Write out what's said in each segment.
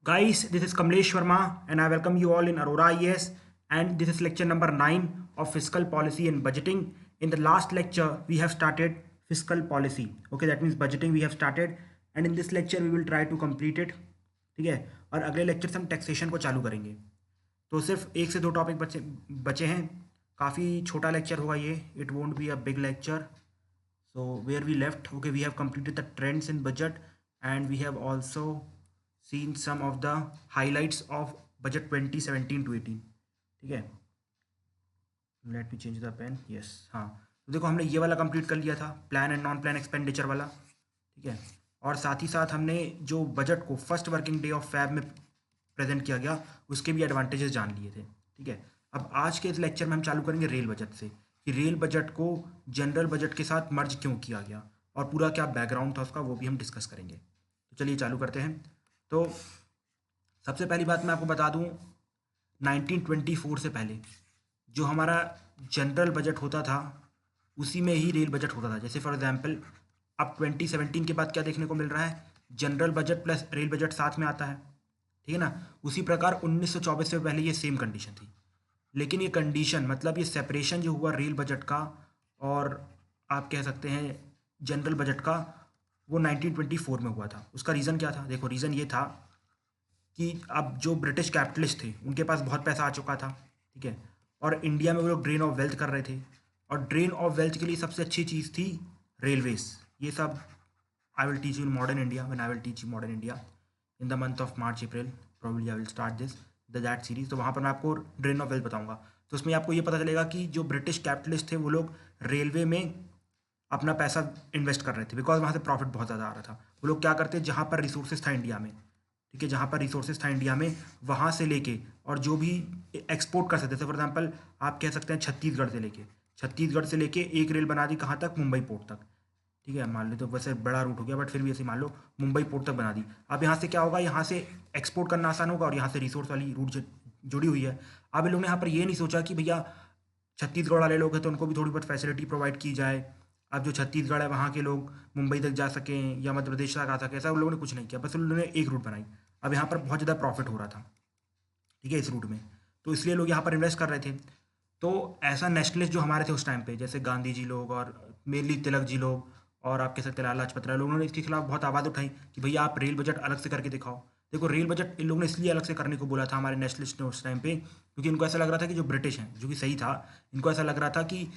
Guys, this is Kamlesh Sharma and I welcome you all in Aurora IAS, and this is lecture number 9 of fiscal policy and budgeting. In the last lecture, we have started fiscal policy. Okay, that means budgeting we have started, and in this lecture we will try to complete it. ठीक है, और अगले lecture से हम taxation को चालू करेंगे. तो सिर्फ एक से दो टॉपिक बचे बचे हैं. काफ़ी छोटा लेक्चर होगा ये. It won't be a big lecture. So where we left, okay, we have completed the trends in budget and we have also seen some of the highlights of budget 2017 to 18. ठीक है, let me change the pen. Yes, हाँ. तो देखो हमने ये वाला complete कर लिया था, plan and non plan expenditure वाला. ठीक है, और साथ ही साथ हमने जो बजट को first working day of Feb में प्रेजेंट किया गया उसके भी एडवांटेजेस जान लिए थे. ठीक है, अब आज के इस लेक्चर में हम चालू करेंगे रेल बजट से, कि रेल बजट को जनरल बजट के साथ मर्ज क्यों किया गया और पूरा क्या बैकग्राउंड था उसका, वो भी हम डिस्कस करेंगे. तो चलिए चालू करते हैं. तो सबसे पहली बात मैं आपको बता दूं, 1924 से पहले जो हमारा जनरल बजट होता था उसी में ही रेल बजट होता था. जैसे फॉर एग्जांपल अब 2017 के बाद क्या देखने को मिल रहा है, general budget plus rail budget साथ में आता है. ठीक है ना. उसी प्रकार 1924 से पहले ये सेम कंडीशन थी, लेकिन ये कंडीशन मतलब ये सेपरेशन जो हुआ रेल बजट का और आप कह सकते हैं जनरल बजट का, वो 1924 में हुआ था. उसका रीज़न क्या था? देखो रीज़न ये था कि अब जो ब्रिटिश कैपिटलिस्ट थे उनके पास बहुत पैसा आ चुका था. ठीक है, और इंडिया में वो लोग ड्रेन ऑफ वेल्थ कर रहे थे, और ड्रेन ऑफ वेल्थ के लिए सबसे अच्छी चीज़ थी रेलवेज. ये सब I will teach you in modern India when I will teach you modern India in the month of March April. Probably I will start this that series. तो वहाँ पर मैं आपको ड्रेन ऑफ वेल्थ बताऊंगा. तो उसमें आपको ये पता चलेगा कि जो ब्रिटिश कैपिटलिस्ट थे वो लोग रेलवे में अपना पैसा इन्वेस्ट कर रहे थे, बिकॉज वहाँ से प्रॉफिट बहुत ज़्यादा आ रहा था. वो लोग क्या करते, जहाँ पर रिसोर्सेज था इंडिया में, ठीक है, जहाँ पर रिसोर्सेज था इंडिया में वहाँ से लेके और जो भी एक्सपोर्ट कर सकते थे, फॉर एग्जांपल आप कह सकते हैं छत्तीसगढ़ से लेके एक रेल बना दी कहाँ तक, मुंबई पोर्ट तक. ठीक है, मान लो तो वैसे बड़ा रूट हो गया बट फिर भी ऐसे मान लो मुंबई पोर्ट तक बना दी. अब यहाँ से क्या होगा, यहाँ से एक्सपोर्ट करना आसान होगा और यहाँ से रिसोर्स वाली रूट जुड़ी हुई है. अब इन लोगों ने यहाँ पर ये नहीं सोचा कि भैया छत्तीसगढ़ वाले लोग हैं तो उनको भी थोड़ी बहुत फैसिलिटी प्रोवाइड की जाए. अब जो छत्तीसगढ़ है वहाँ के लोग मुंबई तक जा सकें या मध्य प्रदेश तक आ सकें, ऐसा उन लोगों ने कुछ नहीं किया. बस उन लोगों ने एक रूट बनाई. अब यहाँ पर बहुत ज़्यादा प्रॉफिट हो रहा था, ठीक है, इस रूट में, तो इसलिए लोग यहाँ पर इन्वेस्ट कर रहे थे. तो ऐसा नेशनलिस्ट जो हमारे थे उस टाइम पे, जैसे गांधी जी लोग और मेनली तिलक जी लोग और आपके साथ लाला लाजपत राय, लोगों ने इसके खिलाफ बहुत आवाज़ उठाई कि भैया आप रेल बजट अलग से करके दिखाओ. देखो रेल बजट इन लोगों ने इसलिए अलग से करने को बोला था हमारे नेशनलिस्ट ने उस टाइम पे, क्योंकि इनको ऐसा लग रहा था कि जो ब्रिटिश हैं, जो कि सही था, इनको ऐसा लग रहा था कि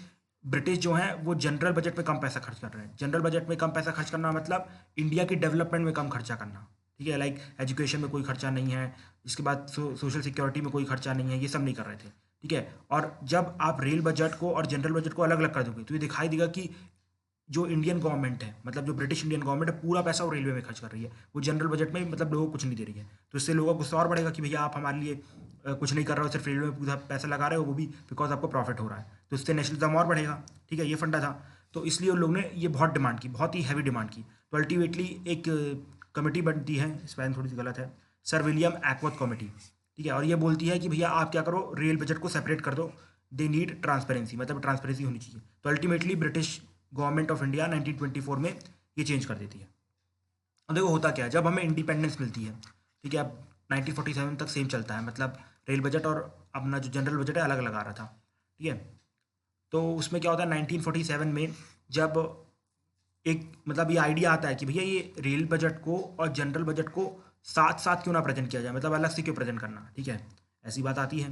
ब्रिटिश जो हैं वो जनरल बजट में कम पैसा खर्च कर रहे हैं. जनरल बजट में कम पैसा खर्च करना मतलब इंडिया की डेवलपमेंट में कम खर्चा करना. ठीक है, लाइक एजुकेशन में कोई खर्चा नहीं है, इसके बाद सोशल सिक्योरिटी में कोई खर्चा नहीं है, ये सब नहीं कर रहे थे. ठीक है, और जब आप रेल बजट को और जनरल बजट को अलग अलग कर दोगे तो ये दिखाई देगा कि जो इंडियन गवर्नमेंट है, मतलब जो ब्रिटिश इंडियन गवर्नमेंट है, पूरा पैसा वो रेलवे में खर्च कर रही है, वो जनरल बजट में मतलब लोगों को कुछ नहीं दे रही है. तो इससे लोगों को गुस्सा और बढ़ेगा कि भैया आप हमारे लिए कुछ नहीं कर रहे हो, सिर्फ रेलवे में पूरा पैसा लगा रहे हो, वो भी बिकॉज आपको प्रॉफिट हो रहा है. तो इससे नेशनलिज्म और बढ़ेगा. ठीक है, ये फंडा था. तो इसलिए उन लोगों ने ये बहुत डिमांड की, बहुत ही हैवी डिमांड की. तो अल्टीमेटली एक कमेटी बनती है, स्पेलिंग थोड़ी सी गलत है, सर विलियम एक्वर्थ कमेटी. ठीक है, और ये बोलती है कि भैया आप क्या करो, रेल बजट को सेपरेट कर दो, दे नीड ट्रांसपेरेंसी, मतलब ट्रांसपेरेंसी होनी चाहिए. तो ultimately British government of India 1924 में ये चेंज कर देती है. अब देखो होता क्या है, जब हमें इंडिपेंडेंस मिलती है, ठीक है, अब 1947 तक सेम चलता है, मतलब रेल बजट और अपना जो जनरल बजट है अलग अलग आ रहा था. ठीक है, तो उसमें क्या होता है 1947 में, जब एक मतलब ये आइडिया आता है कि भैया ये रेल बजट को और जनरल बजट को साथ साथ क्यों ना प्रेजेंट किया जाए, मतलब अलग से क्यों प्रेजेंट करना. ठीक है, ऐसी बात आती है.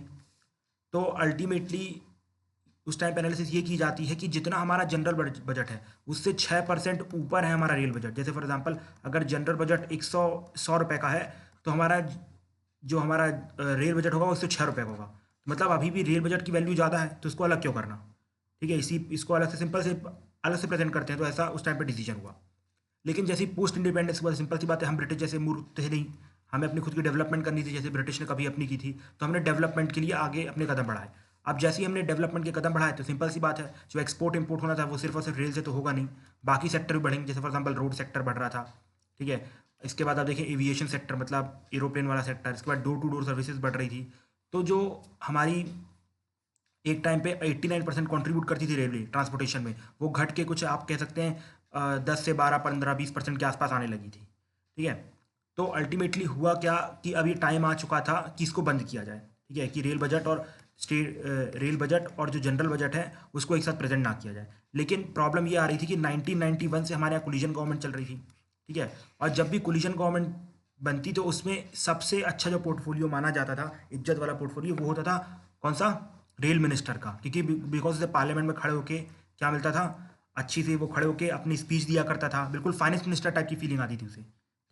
तो अल्टीमेटली उस टाइम पे एनालिसिस ये की जाती है कि जितना हमारा जनरल बजट है उससे 6% ऊपर है हमारा रेल बजट. जैसे फॉर एग्जांपल अगर जनरल बजट 100 रुपये का है तो हमारा जो हमारा रेल बजट होगा वो 106 रुपये का होगा. मतलब अभी भी रेल बजट की वैल्यू ज़्यादा है, तो इसको अलग क्यों करना. ठीक है, इसको अलग से सिंपल से अलग से प्रेजेंट करते हैं. तो ऐसा उस टाइम पे डिसीजन हुआ. लेकिन जैसे पोस्ट इंडिपेंडेंस हुआ, सिंपल सी बात है, हम ब्रिटिश जैसे मूर्ख थे नहीं, हमें अपनी खुद की डेवलपमेंट करनी थी जैसे ब्रिटिश ने कभी अपनी की थी. तो हमने डेवलपमेंट के लिए आगे अपने कदम बढ़ाए. अब जैसे ही हमने डेवलपमेंट के कदम बढ़ाए तो सिंपल सी बात है, जो एक्सपोर्ट इंपोर्ट होना था वो सिर्फ और सिर्फ रेल से तो होगा नहीं, बाकी सेक्टर भी बढ़ेंगे. जैसे फॉर एग्जांपल रोड सेक्टर बढ़ रहा था. ठीक है, इसके बाद आप देखिए एविएशन सेक्टर, मतलब एरोप्लेन वाला सेक्टर, इसके बाद डोर टू डोर सर्विसेज बढ़ रही थी. तो जो हमारी एक टाइम पे 89% कॉन्ट्रीब्यूट करती थी रेलवे ट्रांसपोर्टेशन में, वो घट के कुछ आप कह सकते हैं 10 से 12 15 20% के आसपास आने लगी थी. ठीक है, तो अल्टीमेटली हुआ क्या कि अब ये टाइम आ चुका था कि इसको बंद किया जाए, ठीक है, कि रेल बजट और जो जनरल बजट है उसको एक साथ प्रेजेंट ना किया जाए। लेकिन प्रॉब्लम ये आ रही थी कि 1991 से हमारे यहाँ कोलिजन गवर्नमेंट चल रही थी, ठीक है, और जब भी कोलिजन गवर्नमेंट बनती तो उसमें सबसे अच्छा जो पोर्टफोलियो माना जाता था, इज्जत वाला पोर्टफोलियो, वो होता था कौन सा, रेल मिनिस्टर का, क्योंकि बिकॉज से पार्लियामेंट में खड़े होके क्या मिलता था, अच्छी से वो खड़े होके अपनी स्पीच दिया करता था, बिल्कुल फाइनेंस मिनिस्टर टाइप की फीलिंग आती थी उसे,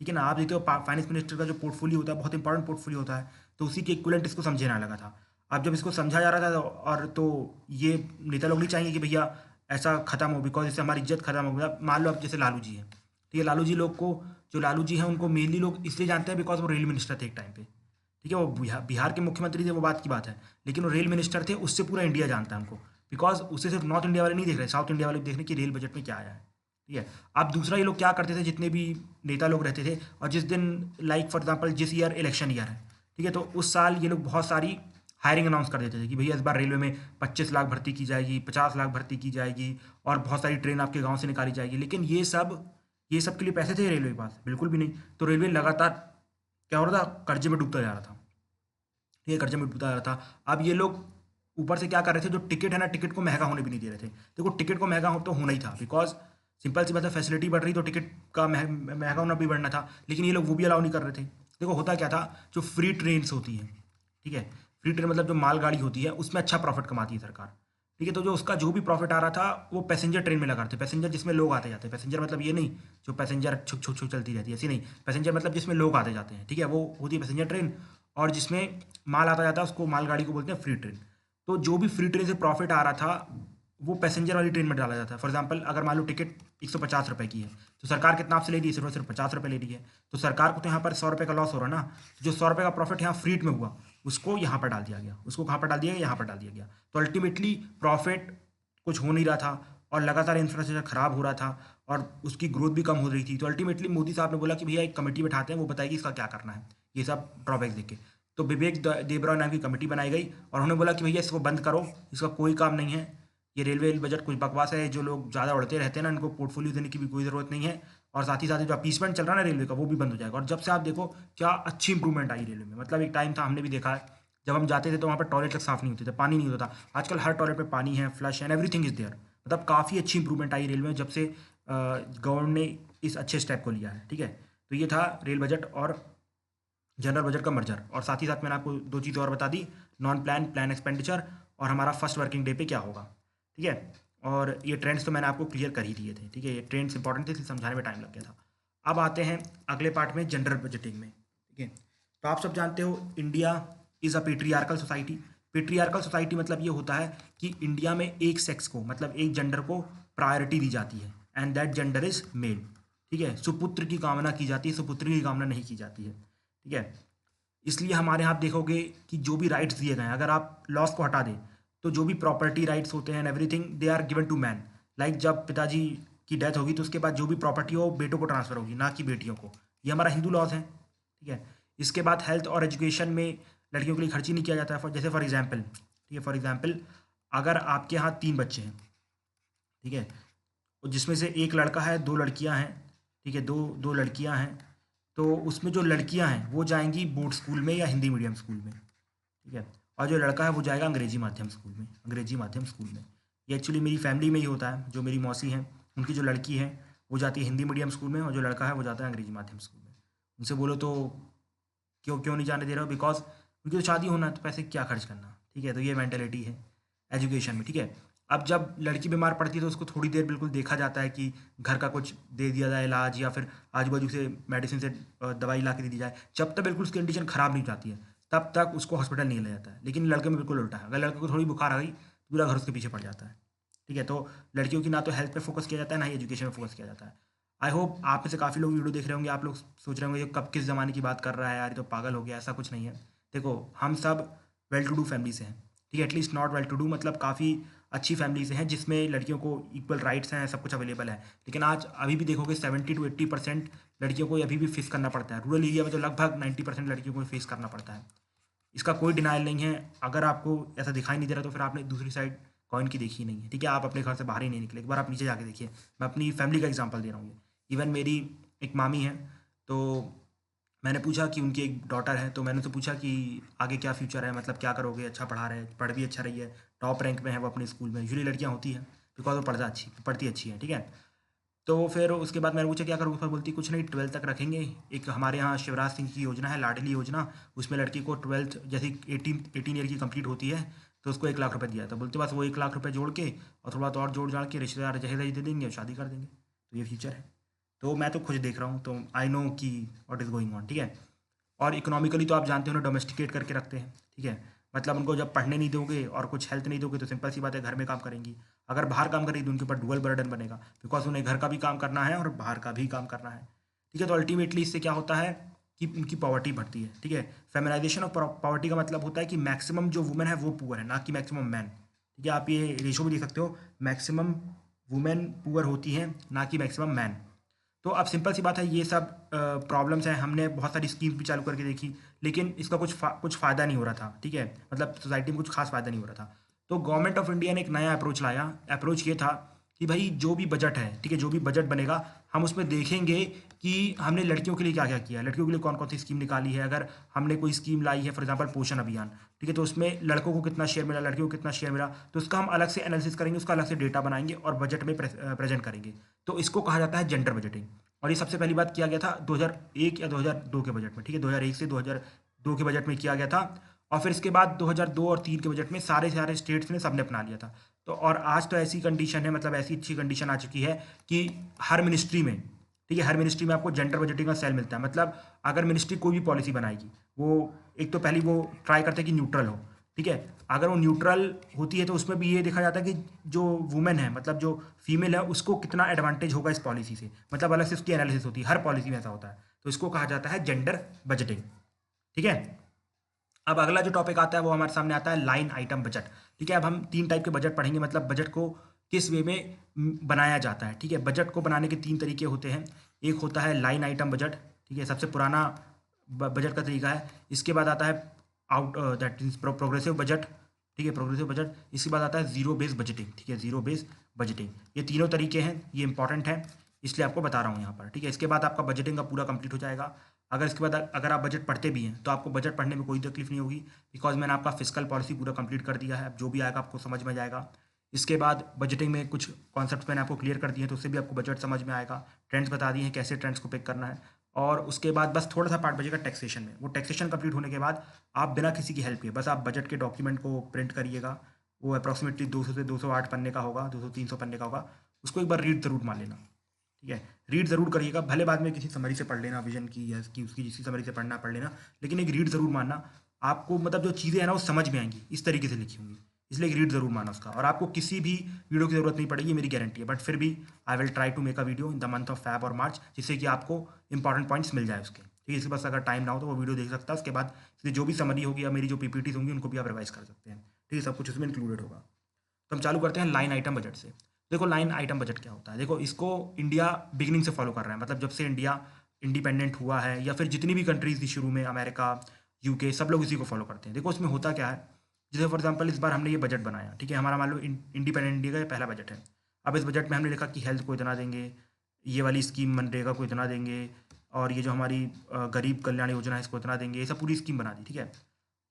ठीक है ना। आप देखते हो फाइनेंस मिनिस्टर का जो पोर्टफोलियो होता है बहुत इंपॉर्टेंट पोर्टफोलियो होता है, तो उसी के इक्विवेलेंट इसको समझे ना लगा था। अब जब इसको समझा जा रहा था और तो ये नेता लोग नहीं चाहेंगे कि भैया ऐसा खत्म हो, बिकॉज इससे हमारी इज्जत खत्म हो गया। मान लो अब जैसे लालू जी हैं, ठीक है, लालू जी लोग को, जो लालू जी हैं उनको मेनली लोग इसलिए जानते हैं बिकॉज वो रेल मिनिस्टर थे एक टाइम पे, ठीक है, वो बिहार के मुख्यमंत्री थे, वो बात की बात है, लेकिन वो रेल मिनिस्टर थे, उससे पूरा इंडिया जानता है उनको, बिकॉज उससे सिर्फ नॉर्थ इंडिया वाले नहीं देख रहे, साउथ इंडिया वाले भी देख रहे कि रेल बजट में क्या आया है, ठीक है। अब दूसरा ये लोग क्या करते थे, जितने भी नेता लोग रहते थे, और जिस दिन लाइक फॉर एग्जाम्पल जिस ईयर इलेक्शन ईयर है, ठीक है, तो उस साल ये लोग बहुत सारी हायरिंग अनाउंस कर देते थे कि भैया इस बार रेलवे में 25 लाख भर्ती की जाएगी, 50 लाख भर्ती की जाएगी, और बहुत सारी ट्रेन आपके गांव से निकाली जाएगी। लेकिन ये सब के लिए पैसे थे रेलवे के पास? बिल्कुल भी नहीं। तो रेलवे लगातार क्या हो रहा था, कर्जे में डूबता जा रहा था, ठीक है, कर्जे में डूबता जा रहा था। अब ये लोग ऊपर से क्या कर रहे थे, जो टिकट है ना, टिकट को महंगा होने भी नहीं दे रहे थे। देखो टिकट को महंगा हो तो होना ही था, बिकॉज सिंपल सी बात है, फैसिलिटी बढ़ रही तो टिकट का महंगा होना भी बढ़ना था, लेकिन ये लोग वो भी अलाउ नहीं कर रहे थे। देखो होता क्या था, जो फ्री ट्रेन होती हैं, ठीक है, फ्री ट्रेन मतलब जो मालगाड़ी होती है उसमें अच्छा प्रॉफिट कमाती है सरकार, ठीक है, तो जो उसका जो भी प्रॉफिट आ रहा था वो पैसेंजर ट्रेन में लगा रहे थे, पैसेंजर जिसमें लोग आते जाते हैं, पैसेंजर मतलब ये नहीं जो पैसेंजर छुक छुक छुक चलती रहती है, ऐसी नहीं, पैसेंजर मतलब जिसमें लोग आते जाते हैं, ठीक है, वो होती है पैसेंजर ट्रेन, और जिसमें माल आता जाता है उसको मालगाड़ी को बोलते हैं फ्री ट्रेन। तो जो भी फ्री ट्रेन से प्रॉफिट आ रहा था वो पैसेंजर वाली ट्रेन में डाला जाता है। फॉर एग्जाम्पल अगर मान लो टिकट 150 रुपये की है, तो सरकार कितना आपसे ले रही है, सिर्फ और सिर्फ 50 रुपये ले रही है, तो सरकार को तो यहाँ पर 100 रुपये का लॉस हो रहा है ना। तो जो 100 रुपये का प्रॉफिट यहाँ फ्री में हुआ उसको यहाँ पर डाल दिया गया, उसको कहाँ पर डाल दिया गया, यहाँ पर डाल दिया गया। तो अल्टीमेटली प्रॉफिट कुछ हो नहीं रहा था, और लगातार इंफ्रास्ट्रक्चर खराब हो रहा था, और उसकी ग्रोथ भी कम हो रही थी। तो अल्टीमेटली मोदी साहब ने बोला कि भैया एक कमेटी बैठाते हैं, वो बताएगी इसका क्या करना है, ये सब ड्रॉबैक्स देख के। तो विवेक देबरॉय नाम की कमेटी बनाई गई, और उन्होंने बोला कि भैया इसको बंद करो, इसका कोई काम नहीं है, ये रेलवे बजट कुछ बकवास है, जो लोग ज़्यादा उड़ते रहते हैं ना इनको पोर्टफोलियो देने की भी कोई ज़रूरत नहीं है, और साथ ही साथ जो अपीसमेंट चल रहा है ना रेलवे का वो भी बंद हो जाएगा। और जब से आप देखो क्या अच्छी इंप्रूवमेंट आई रेलवे में, मतलब एक टाइम था, हमने भी देखा है, जब हम जाते थे तो वहाँ पर टॉयलेट तक साफ नहीं होते थे, पानी नहीं होता था, आजकल हर टॉयलेट में पानी है, flush and everything is there. मतलब काफ़ी अच्छी इंप्रूवमेंट आई रेलवे में जब से गवर्नमेंट ने इस अच्छे स्टेप को लिया है, ठीक है। तो ये था रेल बजट और जनरल बजट का मर्जर, और साथ ही साथ मैंने आपको दो चीज़ और बता दी, नॉन प्लान प्लान एक्सपेंडिचर, और हमारा फर्स्ट वर्किंग डे पे क्या होगा, ठीक है। और ये ट्रेंड्स तो मैंने आपको क्लियर कर ही दिए थे, ठीक है, ये ट्रेंड्स इंपॉर्टेंट थे इसलिए समझाने में टाइम लग गया था। अब आते हैं अगले पार्ट में, जनरल बजटिंग में, ठीक है। तो आप सब जानते हो India is a patriarchal society. Patriarchal society मतलब ये होता है कि इंडिया में एक सेक्स को, मतलब एक जेंडर को प्रायोरिटी दी जाती है, and that gender is male, ठीक है। सुपुत्र की कामना की जाती है, सुपुत्री की कामना नहीं की जाती है, ठीक है। इसलिए हमारे यहाँ आप देखोगे कि जो भी राइट्स दिए गए हैं, अगर आप लॉस को हटा दें तो जो भी प्रॉपर्टी राइट्स होते हैं everything they are given to man. Like जब पिताजी की डेथ होगी तो उसके बाद जो भी प्रॉपर्टी हो बेटों को ट्रांसफर होगी, ना कि बेटियों को। ये हमारा हिंदू लॉज है, ठीक है। इसके बाद हेल्थ और एजुकेशन में लड़कियों के लिए खर्च ही नहीं किया जाता है। जैसे फॉर एग्जाम्पल, ठीक है, फॉर एग्जाम्पल अगर आपके यहाँ 3 बच्चे हैं, ठीक है, और जिसमें से एक लड़का है, 2 लड़कियां हैं, ठीक है, दो दो लड़कियां हैं, तो उसमें जो लड़कियां हैं वो जाएंगी बोर्ड स्कूल में या हिंदी मीडियम स्कूल में, ठीक है, और जो लड़का है वो जाएगा अंग्रेजी माध्यम स्कूल में, अंग्रेजी माध्यम स्कूल में। ये एक्चुअली मेरी फैमिली में ही होता है, जो मेरी मौसी हैं उनकी जो लड़की है वो जाती है हिंदी मीडियम स्कूल में, और जो लड़का है वो जाता है अंग्रेजी माध्यम स्कूल में। उनसे बोलो तो क्यों क्यों नहीं जाने दे रहे हो, बिकॉज उनकी तो शादी होना है तो पैसे क्या खर्च करना, ठीक है। तो ये मेंटेलिटी है एजुकेशन में, ठीक है। अब जब लड़की बीमार पड़ती है तो उसको थोड़ी देर बिल्कुल देखा जाता है कि घर का कुछ दे दिया जाए इलाज, या फिर आजू बाजू से मेडिसिन से दवाई ला के दे दी जाए। जब तक बिल्कुल उसकी कंडीशन ख़राब नहीं हो जाती है तब तक उसको हॉस्पिटल नहीं ले जाता है। लेकिन लड़के में बिल्कुल उल्टा है, अगर लड़के को थोड़ी बुखार आ गई तो पूरा घर उसके पीछे पड़ जाता है, ठीक है। तो लड़कियों की ना तो हेल्थ पे फोकस किया जाता है, ना ही एजुकेशन में फोकस किया जाता है। आई होप आप में से काफ़ी लोग वीडियो देख रहे होंगे, आप लोग सोच रहे होंगे ये कब किस ज़माने की बात कर रहा है यार, ये तो पागल हो गया। ऐसा कुछ नहीं है। देखो हम सब वेल टू डू फैमिली से हैं, ठीक है, at least not well to do मतलब काफ़ी अच्छी फैमिली से हैं जिसमें लड़कियों को इक्वल राइट्स हैं, सब कुछ अवेलेबल है। लेकिन आज अभी भी देखोगे 70 to 80% लड़कियों को अभी भी फेस करना पड़ता है। रूरल एरिया में तो लगभग 90% लड़कियों को फेस करना पड़ता है। इसका कोई डिनाइल नहीं है। अगर आपको ऐसा दिखाई नहीं दे रहा तो फिर आपने दूसरी साइड कॉइन की देखी ही नहीं है, ठीक है। आप अपने घर से बाहर ही नहीं निकले, एक बार आप नीचे जाके देखिए। मैं अपनी फैमिली का एग्जांपल दे रहा हूँ। इवन मेरी एक मामी है, तो मैंने पूछा कि उनकी एक डॉटर है, तो मैंने तो पूछा कि आगे क्या फ्यूचर है, मतलब क्या करोगे, अच्छा पढ़ा रहे, पढ़ भी अच्छा रही है, टॉप रैंक में है वो अपने स्कूल में, यूजुअली लड़कियां होती हैं बिकॉज वो पढ़ती अच्छी है, ठीक है। तो फिर उसके बाद मैंने पूछा क्या करूँ, उस पर बोलती कुछ नहीं, 12th तक रखेंगे। एक हमारे यहाँ शिवराज सिंह की योजना है, लाडली योजना, उसमें लड़की को 12th जैसे 18 ईयर की कंप्लीट होती है तो उसको 1 लाख रुपए दिया था। बोलते बस वो 1 लाख रुपए जोड़ के और थोड़ा तो और जोड़ जाड़ के रिश्तेदार जहेज दे देंगे और शादी कर देंगे, तो ये फ्यूचर है। तो मैं तो खुद देख रहा हूँ, तो आई नो कि व्हाट इज़ गोइंग ऑन, ठीक है। और इकोनॉमिकली तो आप जानते हो ना, डोमेस्टिकेट करके रखते हैं, ठीक है। मतलब उनको जब पढ़ने नहीं दोगे और कुछ हेल्थ नहीं दोगे तो सिंपल सी बात है घर में काम करेंगी। अगर बाहर काम करेगी तो उनके ऊपर डुअल बर्डन बनेगा, बिकॉज उन्हें घर का भी काम करना है और बाहर का भी काम करना है, ठीक है। तो अल्टीमेटली इससे क्या होता है कि उनकी पॉवर्टी बढ़ती है, ठीक है। फेमिनाइजेशन ऑफ पॉवर्टी का मतलब होता है कि मैक्सिमम जो वुमेन है वो पुअर है, ना कि मैक्सिमम मैन, ठीक है। आप ये रेशो भी देख सकते हो, मैक्सिमम वुमेन पुअर होती हैं ना कि मैक्सिमम मैन। तो अब सिंपल सी बात है, ये सब प्रॉब्लम्स हैं, हमने बहुत सारी स्कीम्स भी चालू करके देखी, लेकिन इसका कुछ फ़ायदा नहीं हो रहा था, ठीक है। मतलब सोसाइटी में कुछ खास फ़ायदा नहीं हो रहा था। तो गवर्नमेंट ऑफ इंडिया ने एक नया अप्रोच लाया। अप्रोच ये था कि भाई जो भी बजट है, ठीक है, जो भी बजट बनेगा हम उसमें देखेंगे कि हमने लड़कियों के लिए क्या क्या किया है, लड़कियों के लिए कौन कौन सी स्कीम निकाली है। अगर हमने कोई स्कीम लाई है फॉर एग्जाम्पल पोषण अभियान, ठीक है, तो उसमें लड़कों को कितना शेयर मिला, लड़कियों को कितना शेयर मिला, तो उसका हम अलग से एनालिसिस करेंगे, उसका अलग से डेटा बनाएंगे और बजट में प्रेजेंट करेंगे। तो इसको कहा जाता है जेंडर बजटिंग। और ये सबसे पहली बात किया गया था 2001 या 2002 के बजट में, ठीक है, 2001 से 2002 के बजट में किया गया था। और फिर इसके बाद 2002 और 3 के बजट में सारे सारे स्टेट्स ने सबने अपना लिया था। तो और आज तो ऐसी कंडीशन है, मतलब ऐसी अच्छी कंडीशन आ चुकी है कि हर मिनिस्ट्री में, ठीक है, हर मिनिस्ट्री में आपको जेंडर बजटिंग का सेल मिलता है। मतलब अगर मिनिस्ट्री कोई भी पॉलिसी बनाएगी, वो एक तो पहली वो ट्राई करते हैं कि न्यूट्रल हो, ठीक है। अगर वो न्यूट्रल होती है तो उसमें भी ये देखा जाता है कि जो वुमेन है, मतलब जो फीमेल है, उसको कितना एडवांटेज होगा इस पॉलिसी से, मतलब अलग से उसकी एनालिसिस होती है, हर पॉलिसी में ऐसा होता है। तो इसको कहा जाता है जेंडर बजटिंग, ठीक है। अब अगला जो टॉपिक आता है वो हमारे सामने आता है लाइन आइटम बजट, ठीक है। अब हम 3 टाइप के बजट पढ़ेंगे, मतलब बजट को किस वे में बनाया जाता है, ठीक है। बजट को बनाने के 3 तरीके होते हैं। एक होता है लाइन आइटम बजट, ठीक है, सबसे पुराना बजट का तरीका है। इसके बाद आता है out that means progressive budget, ठीक है, प्रोग्रेसिव बजट। इसके बाद आता है जीरो बेस बजटिंग, ठीक है, जीरो बेस बजटिंग। ये तीनों तरीके हैं, ये इंपॉर्टेंट है इसलिए आपको बता रहा हूँ यहाँ पर, ठीक है। इसके बाद आपका बजटिंग का पूरा कंप्लीट हो जाएगा। अगर इसके बाद अगर आप बजट पढ़ते भी हैं तो आपको बजट पढ़ने में कोई तकलीफ नहीं होगी, बिकॉज मैंने आपका फिस्कल पॉलिसी पूरा कंप्लीट कर दिया है। अब जो भी आएगा आपको समझ में जाएगा। इसके बाद बजटिंग में कुछ कॉन्सेप्ट मैंने आपको क्लियर कर दिए हैं, तो उससे भी आपको बजट समझ में आएगा। ट्रेंड्स बता दिए हैं कैसे ट्रेंड्स को पिक करना है। और उसके बाद बस थोड़ा सा पार्ट बचेगा टैक्सेशन में। वो टैक्सेशन कंप्लीट होने के बाद आप बिना किसी की हेल्प के बस आप बजट के डॉक्यूमेंट को प्रिंट करिएगा। वो अप्रॉक्सीमेटली 200 से 208 पन्ने का होगा, 200-300 पन्ने का होगा। उसको एक बार रीड जरूर मान लेना, ठीक है। रीड ज़रूर करिएगा, भले बाद में किसी समरी से पढ़ लेना, विजन की या इसकी उसकी जिसकी समरी से पढ़ना पढ़ लेना, लेकिन एक रीड ज़रूर मानना। आपको मतलब जो चीज़ें हैं ना वो समझ में आएंगी, इस तरीके से लिखी होंगी, इसलिए एक रीड ज़रूर माना उसका। और आपको किसी भी वीडियो की ज़रूरत नहीं पड़ेगी, मेरी गारंटी है। बट फिर भी I will try to make a video in the month of Feb और मार्च, जिससे कि आपको इंपॉर्टेंट पॉइंट्स मिल जाए उसके, ठीक है। इसके पास अगर टाइम ना हो तो वो वीडियो देख सकता है। उसके बाद इसलिए जो भी समरी होगी या मेरी जो पीपीटीज होंगी उनको भी आप रिवाइज कर सकते हैं, ठीक है। सब कुछ उसमें इंक्लूडेड होगा। तो हम चालू करते हैं लाइन आइटम बजट से। देखो लाइन आइटम बजट क्या होता है, देखो इसको इंडिया बिगिनिंग से फॉलो कर रहा है, मतलब जब से इंडिया इंडिपेंडेंट हुआ है या फिर जितनी भी कंट्रीज थी शुरू में, अमेरिका, यूके, सब लोग इसी को फॉलो करते हैं। देखो इसमें होता क्या है, जैसे फॉर एग्जाम्पल इस बार हमने ये बजट बनाया, ठीक है, हमारा मान लो इंडिपेंडेंट इंडिया का ये पहला बजट है। अब इस बजट में हमने लिखा कि हेल्थ को इतना देंगे, ये वाली स्कीम मनरेगा को इतना देंगे, और ये जो हमारी गरीब कल्याण योजना है इसको इतना देंगे, ये सब पूरी स्कीम बना दी, ठीक है।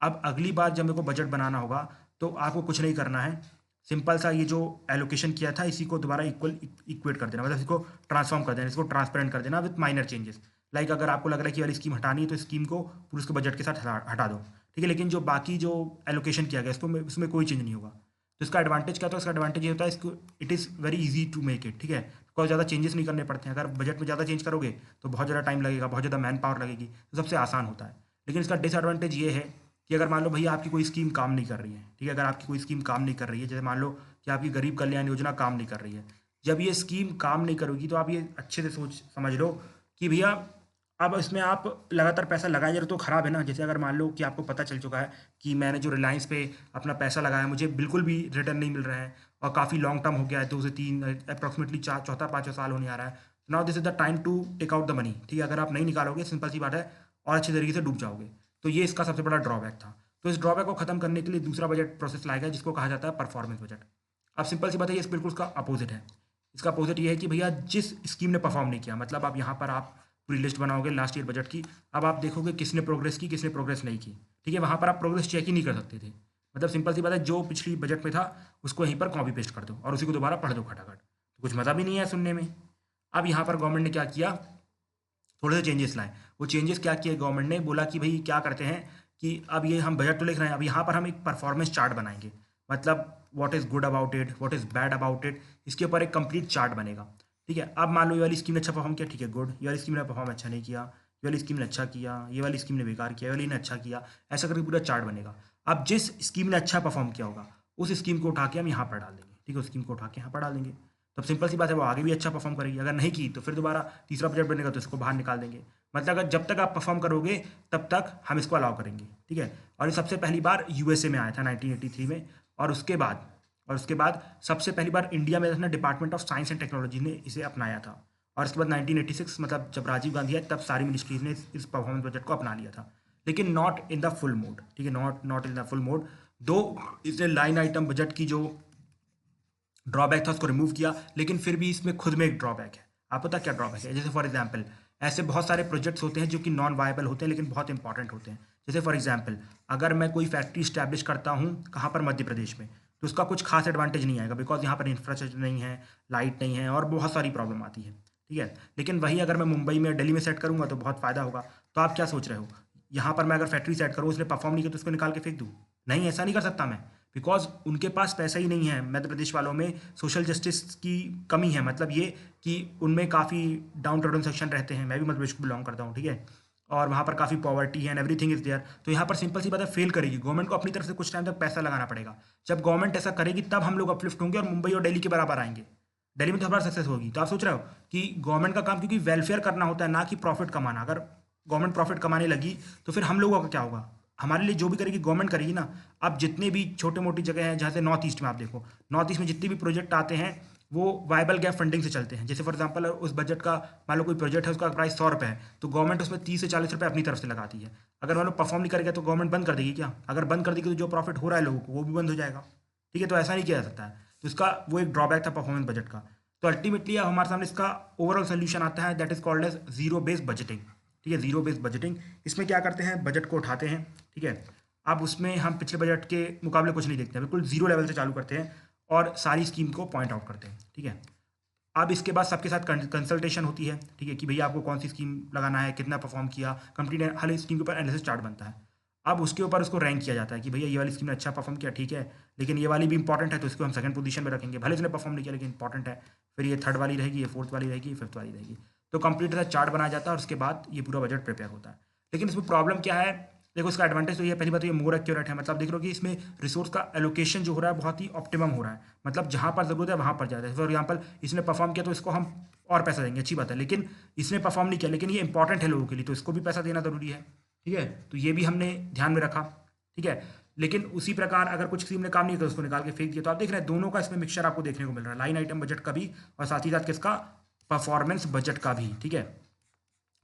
अब अगली बार जब मेरे को बजट बनाना होगा तो आपको कुछ नहीं करना है, सिंपल सा ये जो एलोकेशन किया था इसी को दोबारा इक्वेट कर देना, मतलब इसको ट्रांसफॉर्म कर देना, इसको ट्रांसपेरेंट कर देना विथ माइनर चेंजेस। लाइक अगर आपको लग रहा है कि वाली स्कीम हटानी है तो स्कीम को पूरे उसके बजट के साथ हटा दो, ठीक है। लेकिन जो बाकी जो एलोकेशन किया गया इसको उसमें कोई चेंज नहीं होगा। तो इसका एडवांटेज क्या होता है, इसका एडवांटेज ये होता है इसको it is very easy to make it, ठीक है, बिकॉज ज़्यादा चेंजेस नहीं करने पड़ते हैं। अगर बजट में ज़्यादा चेंज करोगे तो बहुत ज़्यादा टाइम लगेगा, बहुत ज़्यादा मैन पावर लगेगी, तो सबसे आसान होता है। लेकिन इसका डिसएडवांटेज ये है कि अगर मान लो भैया आपकी कोई स्कीम काम नहीं कर रही है, ठीक है, अगर आपकी कोई स्कीम काम नहीं कर रही है, जैसे मान लो कि आपकी गरीब कल्याण योजना काम नहीं कर रही है, जब ये स्कीम काम नहीं करोगी तो आप ये अच्छे से सोच समझ लो कि भैया अब इसमें आप लगातार पैसा लगाए जा रहे हो तो ख़राब है ना। जैसे अगर मान लो कि आपको पता चल चुका है कि मैंने जो रिलायंस पे अपना पैसा लगाया मुझे बिल्कुल भी रिटर्न नहीं मिल रहा है और काफ़ी लॉन्ग टर्म हो गया है, 2 से 3 अप्रॉक्सीमेटली चौथा पाँचवा साल होने आ रहा है, now this is the time to take out the money, ठीक है। अगर आप नहीं निकालोगे सिंपल सी बात है और अच्छे तरीके से डूब जाओगे। तो ये इसका सबसे बड़ा ड्रॉबैक था। तो इस ड्रॉबैक को खत्म करने के लिए दूसरा बजट प्रोसेस लाया गया जिसको कहा जाता है परफॉर्मेंस बजट। अब सिंपल सी बात है, ये बिल्कुल उसका अपोजिट है। इसका अपोजिट ये है कि भैया जिस स्कीम ने परफॉर्म नहीं किया, मतलब अब यहाँ पर आप पूरी लिस्ट बनाओगे लास्ट ईयर बजट की, अब आप देखोगे किसने प्रोग्रेस की किसने प्रोग्रेस नहीं की, ठीक है। वहाँ पर आप प्रोग्रेस चेक ही नहीं कर सकते थे, मतलब सिंपल सी बात है, जो पिछली बजट में था उसको यहीं पर कॉपी पेस्ट कर दो और उसी को दोबारा पढ़ दो खटाखट, तो कुछ मज़ा भी नहीं है सुनने में। अब यहाँ पर गवर्नमेंट ने क्या किया, थोड़े से चेंजेस लाए। वो चेंजेस क्या किए गवर्नमेंट ने, बोला कि भाई क्या करते हैं कि अब ये हम बजट तो लिख रहे हैं, अब यहाँ पर हम एक परफॉर्मेंस चार्ट बनाएंगे, मतलब what is good about it, what is bad about it, इसके ऊपर एक कंप्लीट चार्ट बनेगा, ठीक है। अब मान लो ये वाली स्कीम ने अच्छा परफॉर्म किया, ठीक है गुड, ये वाली स्कीम ने परफॉर्म अच्छा नहीं किया, ये वाली स्कीम ने अच्छा किया, ये वाली स्कीम ने बेकार किया, ये वाली ने अच्छा किया, ऐसा करके पूरा चार्ट बनेगा। अब जिस स्कीम ने अच्छा परफॉर्म किया होगा उस स्कीम को उठा के हम यहाँ पर डाल देंगे, ठीक है, उस स्कीम को उठा के यहाँ पर डाल देंगे। तो अब सिंपल सी बात है, वो आगे भी अच्छा परफॉर्म करेगी, अगर नहीं की तो फिर दोबारा तीसरा बजट बनेगा तो इसको बाहर निकाल देंगे। मतलब अगर जब तक आप परफॉर्म करोगे तब तक हम इसको अलाउ करेंगे, ठीक है। और ये सबसे पहली बार यूएसए में आया था 1983 में, और उसके बाद सबसे पहली बार इंडिया में ना department of science and technology ने इसे अपनाया था। और उसके बाद 1986 मतलब जब राजीव गांधी आए तब सारी मिनिस्ट्रीज ने इस परफॉर्मेंस बजट को अपना लिया था, लेकिन not in the full mode, ठीक है, not in the full mode. दो इसने लाइन आइटम बजट की जो ड्रॉबैक था उसको रिमूव किया, लेकिन फिर भी इसमें खुद में एक ड्रॉबैक है। आप पता क्या ड्रॉबैक है, जैसे फॉर एग्जांपल ऐसे बहुत सारे प्रोजेक्ट्स होते हैं जो कि नॉन वायबल होते हैं लेकिन बहुत इंपॉर्टेंट होते हैं। जैसे फॉर एग्जांपल अगर मैं कोई फैक्ट्री स्टैब्लिश करता हूँ कहाँ पर, मध्य प्रदेश में, तो उसका कुछ खास एडवांटेज नहीं आएगा, बिकॉज यहाँ पर इंफ्रास्ट्रक्चर नहीं है, लाइट नहीं है और बहुत सारी प्रॉब्लम आती है, ठीक है। लेकिन वही अगर मैं मुंबई में दिल्ली में सेट करूँगा तो बहुत फ़ायदा होगा। तो आप क्या सोच रहे हो, यहाँ पर मैं अगर फैक्ट्री सेट करूँ उसने परफॉर्म नहीं किया तो उसको निकाल के फेंक दूँ? नहीं, ऐसा नहीं कर सकता मैं, बिकॉज उनके पास पैसा ही नहीं है। मध्य प्रदेश वालों में सोशल जस्टिस की कमी है, मतलब ये कि उनमें काफ़ी डाउन टाउन सेक्शन रहते हैं, मैं भी मध्य प्रदेश को बिलोंग करता हूँ, ठीक है, और वहाँ पर काफ़ी पॉवर्टी है एंड एवरीथिंग इज़ देयर। तो यहाँ पर सिंपल सी बात है, फेल करेगी गवर्नमेंट को, अपनी तरफ से कुछ टाइम तक पैसा लगाना पड़ेगा। जब गवर्नमेंट ऐसा करेगी तब हम लोग अपलिफ्ट होंगे और मुंबई और दिल्ली के बराबर आएंगे। दिल्ली में तो हमारा सक्सेस होगी। तो आप सोच रहे हो कि गवर्नमेंट का काम क्योंकि वेलफेयर करना होता है ना कि प्रॉफिट कमाना, अगर गवर्नमेंट प्रॉफिट कमाने लगी तो फिर हम लोगों का क्या होगा, हमारे लिए जो भी करेगी गवर्नमेंट करेगी ना। अब जितने भी छोटे मोटी जगह हैं, जहाँ से नॉर्थ ईस्ट में आप देखो, नॉर्थ ईस्ट में जितने भी प्रोजेक्ट आते हैं वो वाइबल गैप फंडिंग से चलते हैं। जैसे फॉर एग्जांपल उस बजट का मान लो कोई प्रोजेक्ट है उसका प्राइस 100 रुपये है, तो गवर्नमेंट उसमें 30 से 40 रुपये अपनी तरफ से लगाती है। अगर मान लो परफॉर्म नहीं करेगा तो गवर्नमेंट बंद कर देगी क्या? अगर बंद कर देगी तो जो प्रॉफिट हो रहा है लोगों को वो भी बंद हो जाएगा, ठीक है। तो ऐसा नहीं किया जा सकता है, तो इसका वो एक ड्रॉबैक था परफॉर्मेंस बजट का। तो अल्टीमेटली अब हमारे सामने इसका ओवरऑल सोल्यूशन आता है, that is called as zero based budgeting, ठीक है, जीरो बेस्ड बजटिंग। इसमें क्या करते हैं, बजट को उठाते हैं, ठीक है। अब उसमें हम पिछले बजट के मुकाबले कुछ नहीं देखते हैं, बिल्कुल जीरो लेवल से चालू करते हैं और सारी स्कीम को पॉइंट आउट करते हैं, ठीक है। अब इसके बाद सबके साथ कंसल्टेशन होती है, ठीक है, कि भैया आपको कौन सी स्कीम लगाना है, कितना परफॉर्म किया, कंप्लीट हर स्कीम के ऊपर एनालिसिस चार्ट बनता है। अब उसके ऊपर उसको रैंक किया जाता है कि भैया ये वाली स्कीम ने अच्छा परफॉर्म किया, ठीक है, लेकिन ये वाली भी इंपॉर्टेंट है तो इसको हम सेकंड पोजीशन में रखेंगे, भले इसने परफॉर्म नहीं किया लेकिन इंपॉर्टेंट है। फिर ये थर्ड वाली रहेगी, ये फोर्थ वाली रहेगी, फिफ्थ वाली रहेगी। तो कंप्लीट ऐसा चार्ट बनाया जाता है और उसके बाद ये पूरा बजट प्रिपेयर होता है। लेकिन इसमें प्रॉब्लम क्या है, देखो इसका एडवांटेज तो ये है, पहली बात तो ये मोर एक्यूरेट है, मतलब देख लो कि इसमें रिसोर्स का एलोकेशन जो हो रहा है बहुत ही ऑप्टिमम हो रहा है, मतलब जहाँ पर जरूरत है वहाँ पर जाता है। फॉर एग्जाम्पल इसने परफॉर्म किया तो इसको हम और पैसा देंगे, अच्छी बात है, लेकिन इसने परफॉर्म नहीं किया लेकिन ये इंपॉर्टेंट है लोगों के लिए तो इसको भी पैसा देना जरूरी है, ठीक है। तो ये भी हमने ध्यान में रखा, ठीक है। लेकिन उसी प्रकार अगर कुछ स्कीम ने काम नहीं किया तो उसको निकाल के फेंक दिया। तो आप देख रहे हैं दोनों का इसमें मिक्सचर आपको देखने को मिल रहा है, लाइन आइटम बजट का भी और साथ ही साथ किसका, परफॉर्मेंस बजट का भी, ठीक है।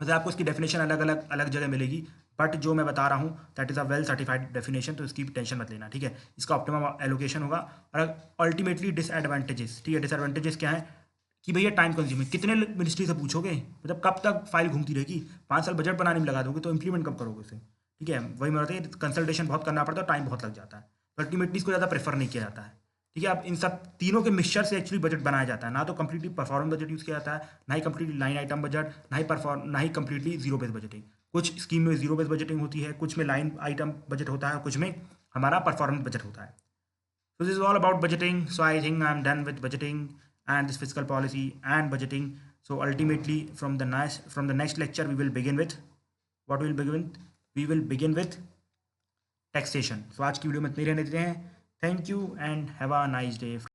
वैसे आपको इसकी डेफिनेशन अलग जगह मिलेगी, बट जो मैं बता रहा हूँ that is a well certified definition, तो इसकी टेंशन मत लेना, ठीक है। इसका ऑप्टिमम एलोकेशन होगा। और अल्टीमेटली डिसएडवांटेजेस, ठीक है, डिसएडवांटेजेस क्या है कि भैया टाइम कंज्यूमिंग, कितने मिनिस्ट्री से पूछोगे, मतलब कब तक फाइल घूमती रहेगी, 5 साल बजट बनाने में लगा दोगे तो इंप्लीमेंट कब करोगे उसे, ठीक है। वही मैं बताइए, कंसल्टेशन बहुत करना पड़ता है, टाइम बहुत लग जाता है, तो अल्टीमेटली इसको ज़्यादा प्रेफर नहीं किया जाता है, ठीक है। अब इन सब तीनों के मिक्सचर से एक्चुअली बजट बनाया जाता है, ना तो कंप्लीटली परफॉर्मेंस बजट यूज़ किया जाता है, ना ही कंप्लीटली लाइन आइटम बजट, ना ही कंप्लीटली जीरो बेस बजटिंग। कुछ स्कीम में जीरो बेस बजटिंग होती है, कुछ में लाइन आइटम बजट होता है, कुछ में हमारा परफॉर्मेंस बजट होता है। So this is all about budgeting. So I think I'm done with budgeting and this fiscal policy and budgeting. So ultimately from the next lecture we will begin with what we will begin with? We will begin with taxation. So आज की video में इतने ही रहने देते हैं. Thank you and have a nice day.